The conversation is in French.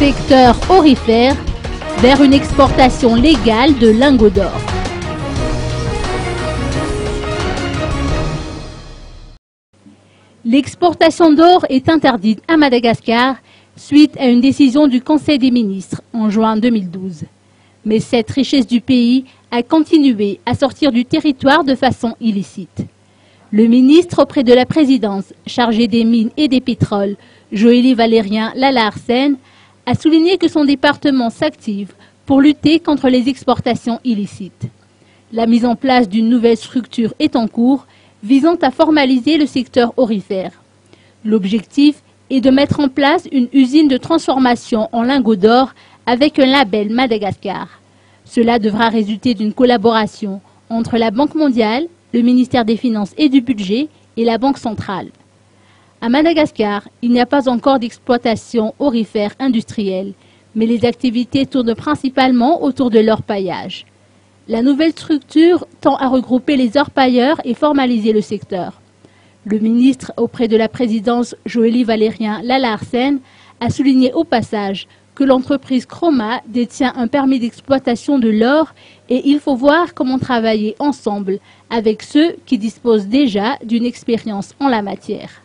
secteur aurifère vers une exportation légale de lingots d'or. L'exportation d'or est interdite à Madagascar suite à une décision du Conseil des ministres en juin 2012. Mais cette richesse du pays a continué à sortir du territoire de façon illicite. Le ministre auprès de la présidence chargé des mines et des pétroles, Joëly Valérien Lalarsen, a souligné que son département s'active pour lutter contre les exportations illicites. La mise en place d'une nouvelle structure est en cours, visant à formaliser le secteur aurifère. L'objectif est de mettre en place une usine de transformation en lingots d'or avec un label Madagascar. Cela devra résulter d'une collaboration entre la Banque mondiale, le ministère des Finances et du Budget et la Banque centrale. À Madagascar, il n'y a pas encore d'exploitation aurifère industrielle, mais les activités tournent principalement autour de l'orpaillage. La nouvelle structure tend à regrouper les orpailleurs et formaliser le secteur. Le ministre auprès de la présidence Joëly Valérien Lalarsen a souligné au passage que l'entreprise Chroma détient un permis d'exploitation de l'or et il faut voir comment travailler ensemble avec ceux qui disposent déjà d'une expérience en la matière.